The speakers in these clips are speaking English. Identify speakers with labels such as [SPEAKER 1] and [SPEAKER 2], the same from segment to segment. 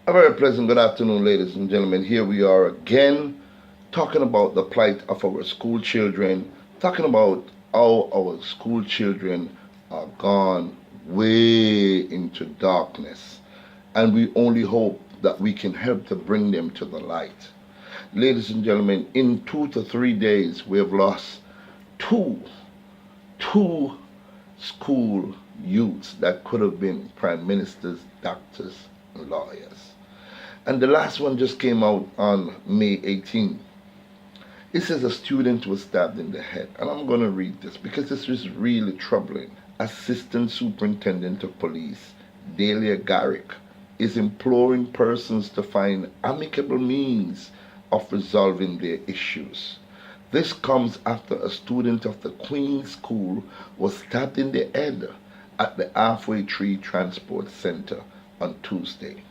[SPEAKER 1] A very pleasant good afternoon, ladies and gentlemen. Here we are again talking about the plight of our school children, talking about how our school children are gone way into darkness. And we only hope that we can help to bring them to the light. Ladies and gentlemen, in 2 to 3 days, we have lost two, two school youths that could have been prime ministers, doctors, and lawyers. And the last one just came out on May 18th. It says a student was stabbed in the head. And I'm going to read this because this is really troubling. Assistant Superintendent of Police Delia Garrick is imploring persons to find amicable means of resolving their issues. This comes after a student of the Queen's School was stabbed in the head at the Halfway Tree Transport Center on Tuesday.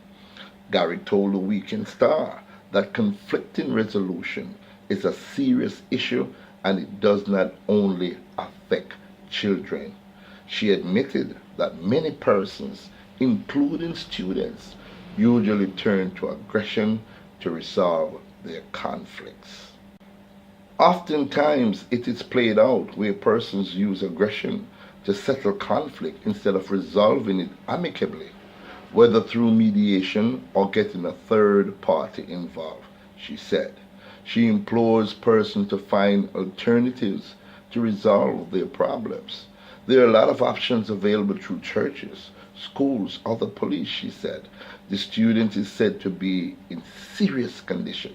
[SPEAKER 1] Garrick told the Weekend Star that conflicting resolution is a serious issue and it does not only affect children. She admitted that many persons, including students, usually turn to aggression to resolve their conflicts. Oftentimes, it is played out where persons use aggression to settle conflict instead of resolving it amicably, whether through mediation or getting a third party involved, she said. She implores persons to find alternatives to resolve their problems. There are a lot of options available through churches, schools, or the police, she said. The student is said to be in serious condition.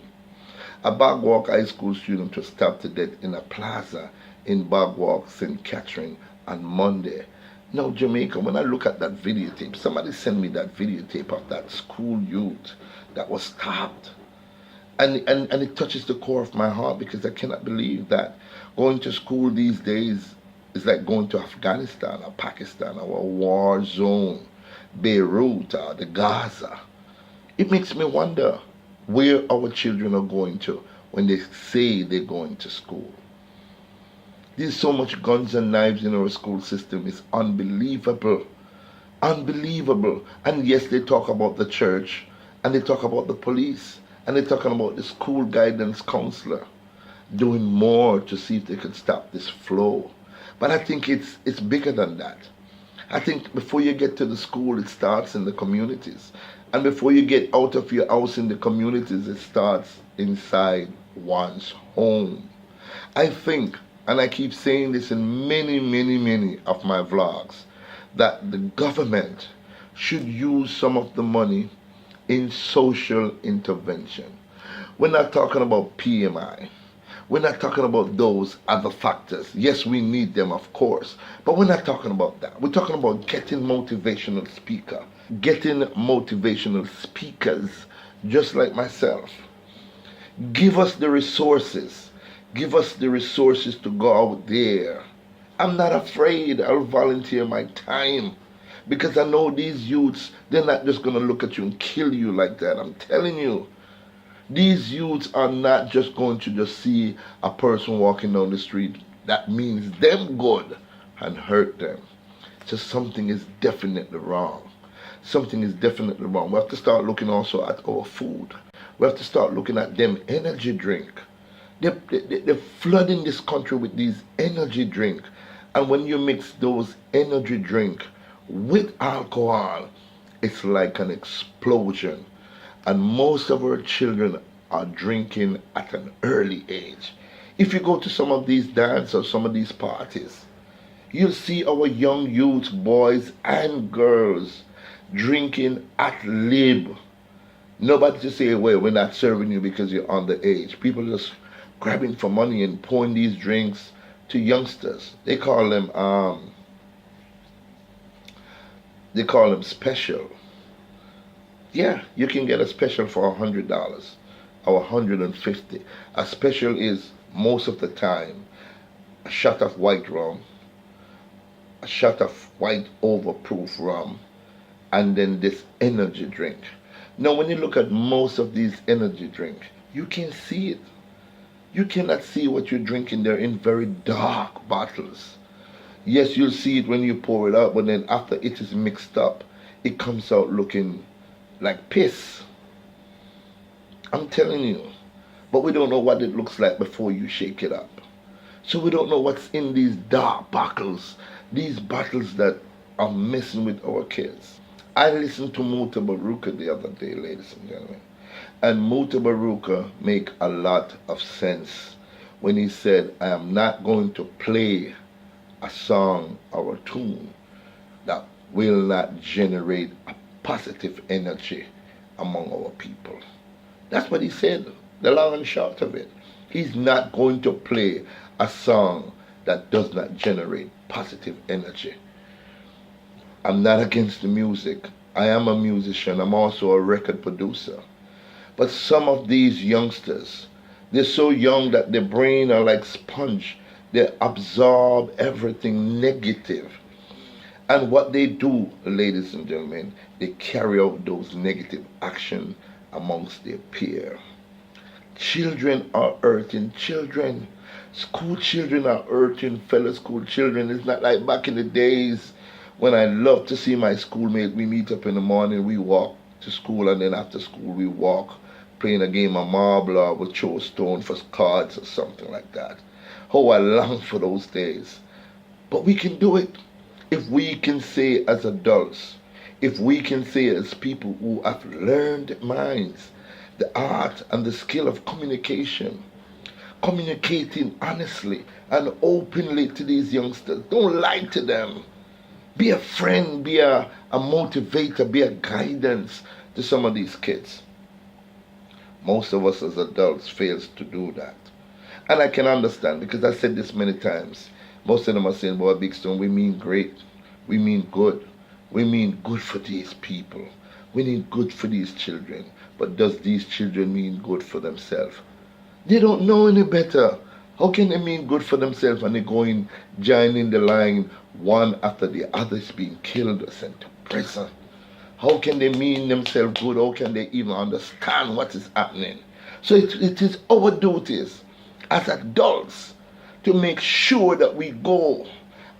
[SPEAKER 1] A Bagwalk High School student was stabbed to death in a plaza in Bagwalk, St. Catherine on Monday. Now, Jamaica, when I look at that videotape, somebody sent me that videotape of that school youth that was stabbed. And it touches the core of my heart because I cannot believe that going to school these days is like going to Afghanistan or Pakistan or a war zone, Beirut or the Gaza. It makes me wonder where our children are going to when they say they're going to school. There's so much guns and knives in our school system. It's unbelievable. Unbelievable. And yes, they talk about the church, and they talk about the police, and they're talking about the school guidance counselor doing more to see if they can stop this flow. But I think it's bigger than that. I think before you get to the school, it starts in the communities. And before you get out of your house in the communities, it starts inside one's home. I think, and I keep saying this in many of my vlogs, that the government should use some of the money in social intervention. We're not talking about PMI. We're not talking about those other factors. Yes, we need them, of course, but we're not talking about that. We're talking about getting motivational speakers just like myself. Give us the resources. Give us the resources to go out there. I'm not afraid. I'll volunteer my time because I know these youths, they're not just going to look at you and kill you like that. I'm telling you. These youths are not just going to just see a person walking down the street that means them good and hurt them. So something is definitely wrong. Something is definitely wrong. We have to start looking also at our food. We have to start looking at them energy drink. They're flooding this country with these energy drink. And when you mix those energy drink with alcohol, it's like an explosion. And most of our children are drinking at an early age. If you go to some of these dances or some of these parties, you'll see our young youths, boys and girls, drinking at lib. Nobody to say, well, we're not serving you because you're underage. People just grabbing for money and pouring these drinks to youngsters. They call them special. Yeah, you can get a special for $100 or $150. A special is most of the time a shot of white rum, a shot of white overproof rum, and then this energy drink. Now, when you look at most of these energy drinks, you can see it. You cannot see what you're drinking. They're in very dark bottles. Yes, you'll see it when you pour it out, but then after it is mixed up, it comes out looking like piss. I'm telling you. But we don't know what it looks like before you shake it up. So we don't know what's in these dark bottles, these bottles that are messing with our kids. I listened to Muta Baruka the other day, ladies and gentlemen. And Muta Baruka make a lot of sense when he said, I am not going to play a song or a tune that will not generate a positive energy among our people. That's what he said, the long and short of it. He's not going to play a song that does not generate positive energy. I'm not against the music. I am a musician. I'm also a record producer. But some of these youngsters, they're so young that their brain are like sponge. They absorb everything negative. And what they do, ladies and gentlemen, they carry out those negative action amongst their peer. Children are hurting children. School children are hurting fellow school children. It's not like back in the days when I loved to see my schoolmate. We meet up in the morning, we walk to school, and then after school we walk playing a game of marble or with throw stone for cards or something like that. Oh, I long for those days. But we can do it if we can say as adults, if we can say as people who have learned minds, the art and the skill of communication, communicating honestly and openly to these youngsters. Don't lie to them. Be a friend, be a motivator, be a guidance to some of these kids. Most of us as adults fails to do that. And I can understand, because I said this many times. Most of them are saying, boy, Big Stone, we mean great. We mean good. We mean good for these people. We mean good for these children. But does these children mean good for themselves? They don't know any better. How can they mean good for themselves when they go in, joining the line, one after the other is being killed or sent to prison? How can they mean themselves good? How can they even understand what is happening? So it is our duties as adults to make sure that we go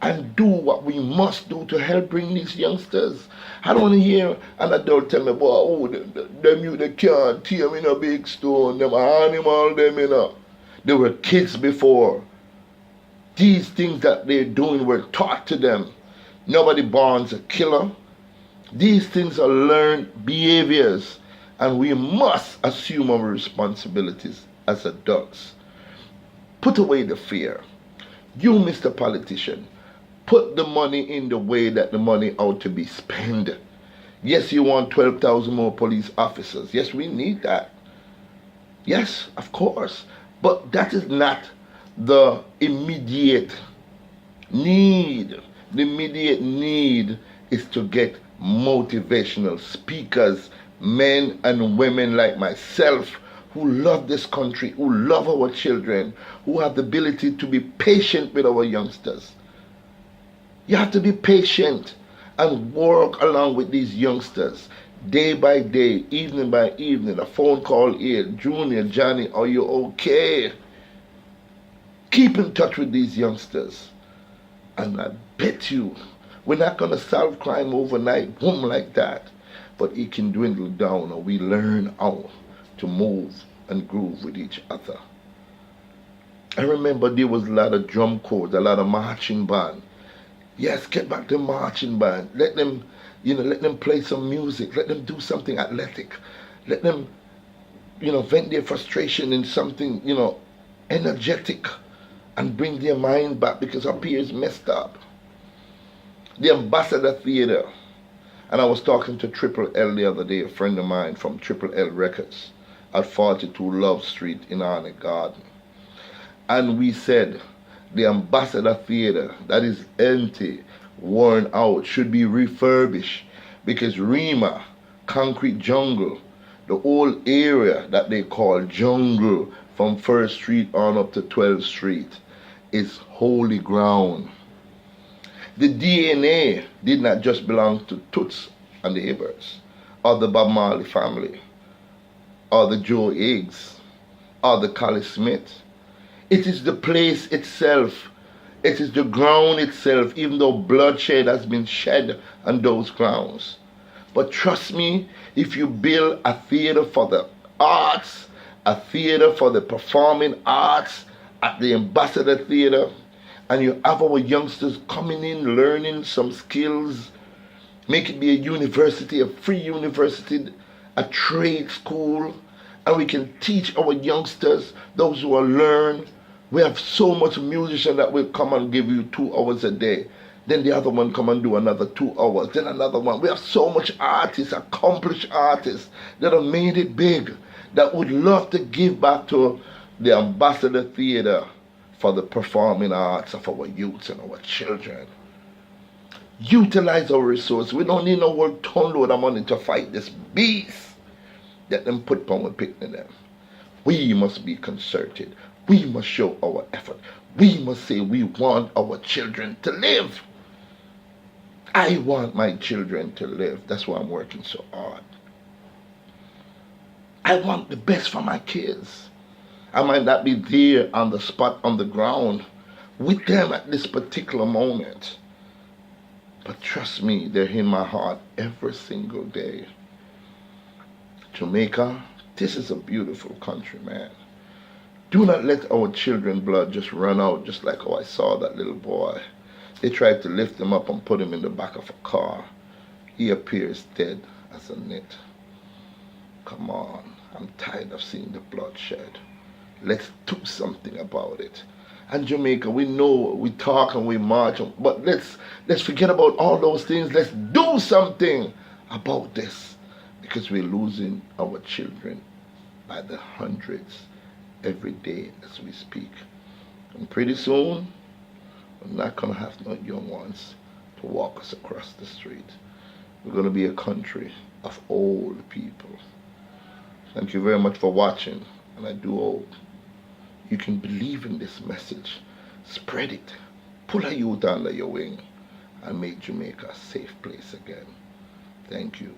[SPEAKER 1] and do what we must do to help bring these youngsters. I don't want to hear an adult tell me, boy, oh, them you they can't tear me in a Big Stone, them animal, them, you know. They were kids before. These things that they're doing were taught to them. Nobody born's a killer. These things are learned behaviors, and we must assume our responsibilities as adults. Put away the fear. You, Mr. Politician, put the money in the way that the money ought to be spent. Yes, you want 12,000 more police officers. Yes, we need that. Yes, of course. But that is not the immediate need. The immediate need is to get motivational speakers, men and women like myself, who love this country, who love our children, who have the ability to be patient with our youngsters. You have to be patient and work along with these youngsters day by day, evening by evening. A phone call here, Junior, Johnny, are you okay? Keep in touch with these youngsters. And I bet you, we're not going to solve crime overnight, boom, like that. But it can dwindle down, or we learn how to move and groove with each other. I remember there was a lot of drum corps, a lot of marching band. Yes, get back to marching band. Let them, let them play some music. Let them do something athletic. Let them, vent their frustration in something, energetic, and bring their mind back, because our peers messed up. The Ambassador Theater. And I was talking to Triple L the other day, a friend of mine from Triple L Records at 42 Love Street in Arnett Garden. And we said the Ambassador Theater, that is empty, worn out, should be refurbished, because Rima, Concrete Jungle, the whole area that they call Jungle from 1st Street on up to 12th Street is holy ground. The DNA did not just belong to Toots and the Hibberts, or the Bob Marley family, or the Joe Higgs, or the Collie Smith. It is the place itself. It is the ground itself, even though bloodshed has been shed on those grounds. But trust me, if you build a theater for the arts, a theater for the performing arts at the Ambassador Theater, and you have our youngsters coming in, learning some skills. Make it be a university, a free university, a trade school, and we can teach our youngsters, those who are learn. We have so much musician that will come and give you 2 hours a day. Then the other one come and do another 2 hours. Then another one. We have so much artists, accomplished artists that have made it big, that would love to give back to the Ambassador Theater for the performing arts of our youths and our children. Utilize our resources. We don't need no whole ton load of money to fight this beast that them put on with picking them. We must be concerted. We must show our effort. We must say we want our children to live. I want my children to live. That's why I'm working so hard. I want the best for my kids. I might not be there on the spot, on the ground, with them at this particular moment. But trust me, they're in my heart every single day. Jamaica, this is a beautiful country, man. Do not let our children's blood just run out, just like how I saw that little boy. They tried to lift him up and put him in the back of a car. He appears dead as a nit. Come on, I'm tired of seeing the bloodshed. Let's do something about it. And Jamaica, we know we talk and we march, but let's forget about all those things. Let's do something about this, because we're losing our children by the hundreds every day as we speak. And pretty soon, we're not going to have no young ones to walk us across the street. We're going to be a country of old people. Thank you very much for watching, and I do hope you can believe in this message. Spread it. Pull a youth under your wing and make Jamaica a safe place again. Thank you.